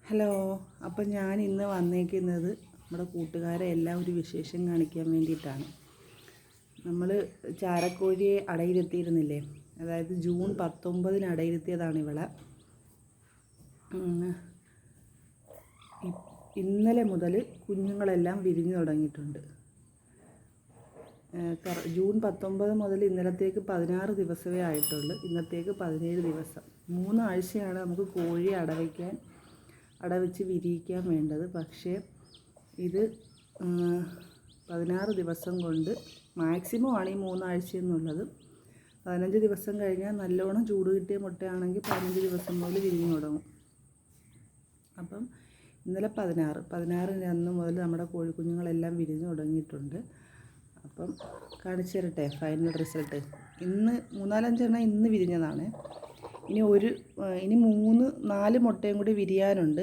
Hello. അപ്പം ഞാൻ ഇന്ന് വന്നേക്കുന്നത് നമ്മുടെ കൂട്ടുകാരെ എല്ലാം ഒരു വിശേഷം കാണിക്കാൻ വേണ്ടിയിട്ടാണ്. നമ്മൾ ചാരക്കോഴിയെ അടയിരുത്തിയിരുന്നില്ലേ, അതായത് ജൂൺ 19 അടയിരുത്തിയതാണ് ഇവളെ. ഇന്നലെ മുതൽ കുഞ്ഞുങ്ങളെല്ലാം വിരിഞ്ഞു തുടങ്ങിയിട്ടുണ്ട്. ജൂൺ 19 മുതൽ ഇന്നലത്തേക്ക് 16 ദിവസമേ ആയിട്ടുള്ളൂ. ഇന്നത്തേക്ക് 17 ദിവസം. 3 ആഴ്ചയാണ് നമുക്ക് കോഴിയെ അടവെച്ച് വിരിയിക്കാൻ വേണ്ടത്. പക്ഷേ ഇത് 16 ദിവസം കൊണ്ട് മാക്സിമം ആണ് ഈ 3 ആഴ്ച എന്നുള്ളത്. 15 ദിവസം കഴിഞ്ഞാൽ നല്ലോണം ചൂട് കിട്ടിയ മുട്ടയാണെങ്കിൽ 15 ദിവസം മുതൽ വിരിഞ്ഞു തുടങ്ങും. അപ്പം ഇന്നലെ 16 അന്ന് മുതൽ നമ്മുടെ കോഴിക്കുഞ്ഞുങ്ങളെല്ലാം വിരിഞ്ഞു തുടങ്ങിയിട്ടുണ്ട്. അപ്പം കാണിച്ചു തരട്ടെ ഫൈനൽ റിസൾട്ട്. ഇന്ന് 3-4 എണ്ണം ഇന്ന് വിരിഞ്ഞതാണ്. ഇനി 3-4 മുട്ടയും കൂടി വിരിയാനുണ്ട്.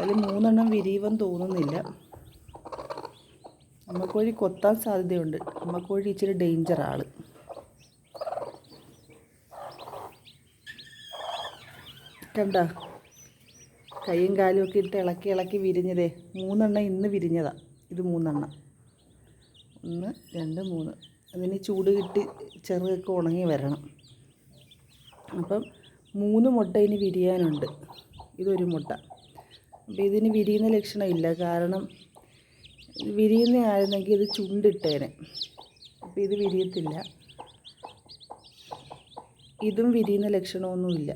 അതിൽ 3 എണ്ണം വിരിയുമെന്ന് തോന്നുന്നില്ല. അമ്മക്കോഴി കൊത്താൻ സാധ്യതയുണ്ട്. അമ്മക്കോഴി ഇച്ചിരി ഡേഞ്ചർ ആൾ. കണ്ട, കൈയും കാലും ഒക്കെ ഇട്ട് ഇളക്കി വിരിഞ്ഞതേ. 3 എണ്ണം ഇന്ന് വിരിഞ്ഞതാണ്. ഇത് 3 എണ്ണം. 1 2 3. അതിന് ചൂട് കിട്ടി ചെറുതൊക്കെ ഉണങ്ങി വരണം. അപ്പം 3 മുട്ട ഇനി വിരിയാനുണ്ട്. ഇതൊരു മുട്ട. അപ്പോൾ ഇതിന് വിരിയുന്ന ലക്ഷണമില്ല. കാരണം വിരിയുന്നതായിരുന്നെങ്കിൽ ഇത് ചുണ്ടിട്ടേനെ. അപ്പോൾ ഇത് വിരിയത്തില്ല. ഇതും വിരിയുന്ന ലക്ഷണമൊന്നുമില്ല.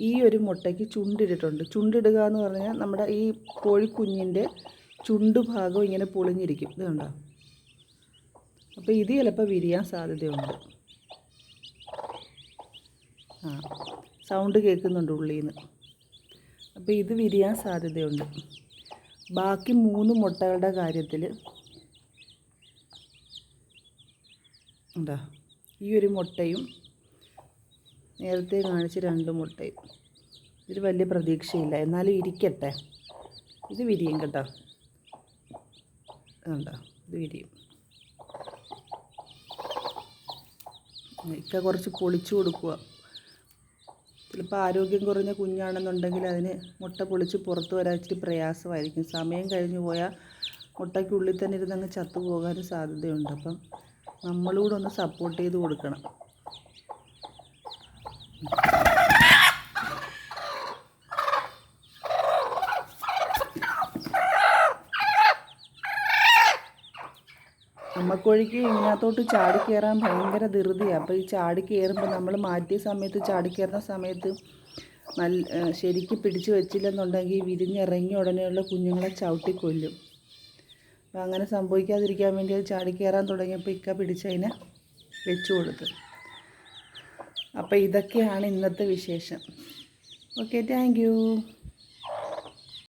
ഈ ഒരു മുട്ടയ്ക്ക് ചുണ്ടിട്ടിട്ടുണ്ട്. ചുണ്ടിടുക എന്ന് പറഞ്ഞാൽ നമ്മുടെ ഈ കോഴിക്കുഞ്ഞിൻ്റെ ചുണ്ടുഭാഗം ഇങ്ങനെ പൊളിഞ്ഞിരിക്കും. ഇത് കണ്ടോ? അപ്പോൾ ഇത് ചിലപ്പോൾ വിരിയാൻ സാധ്യതയുണ്ട്. സൗണ്ട് കേൾക്കുന്നുണ്ട് ഉള്ളിൽ നിന്ന്. അപ്പോൾ ഇത് വിരിയാൻ സാധ്യതയുണ്ട്. ബാക്കി 3 മുട്ടകളുടെ കാര്യത്തിൽ എന്താ, ഈ ഒരു മുട്ടയും നേരത്തെ കാണിച്ച 2 മുട്ടയും. ഇതിൽ വലിയ പ്രതീക്ഷയില്ല, എന്നാലും ഇരിക്കട്ടെ. ഇത് വിരിയും കേട്ടോ. കണ്ടോ? ഇത് വിരിയും. ഇക്ക കുറച്ച് പൊളിച്ചു കൊടുക്കുക. ചിലപ്പോൾ ആരോഗ്യം കുറഞ്ഞ കുഞ്ഞാണെന്നുണ്ടെങ്കിൽ അതിന് മുട്ട പൊളിച്ച് പുറത്ത് വരാൻ ഇച്ചിരി പ്രയാസമായിരിക്കും. സമയം കഴിഞ്ഞു പോയാൽ മുട്ടയ്ക്കുള്ളിൽ തന്നെ ഇരുന്നങ്ങ് ചത്തു പോകാനും സാധ്യതയുണ്ട്. അപ്പം നമ്മളൂടെ ഒന്ന് സപ്പോർട്ട് ചെയ്ത് കൊടുക്കണം. അമ്മക്കോഴിക്ക് ഇതിനകത്തോട്ട് ചാടിക്കയറാൻ ഭയങ്കര ധൃതിയാണ്. അപ്പോൾ ഈ ചാടിക്കയറുമ്പോൾ നമ്മൾ മാറ്റിയ സമയത്ത് ചാടിക്കയറുന്ന സമയത്ത് ശരിക്ക് പിടിച്ച് വെച്ചില്ലെന്നുണ്ടെങ്കിൽ വിരിഞ്ഞിറങ്ങിയ ഉടനെയുള്ള കുഞ്ഞുങ്ങളെ ചവിട്ടിക്കൊല്ലും. അപ്പോൾ അങ്ങനെ സംഭവിക്കാതിരിക്കാൻ വേണ്ടി അത് ചാടിക്കയറാൻ തുടങ്ങിയപ്പോൾ ഇക്ക പിടിച്ചതിനെ വെച്ചു കൊടുത്തു. അപ്പോൾ ഇതൊക്കെയാണ് ഇന്നത്തെ വിശേഷം. Okay, thank you.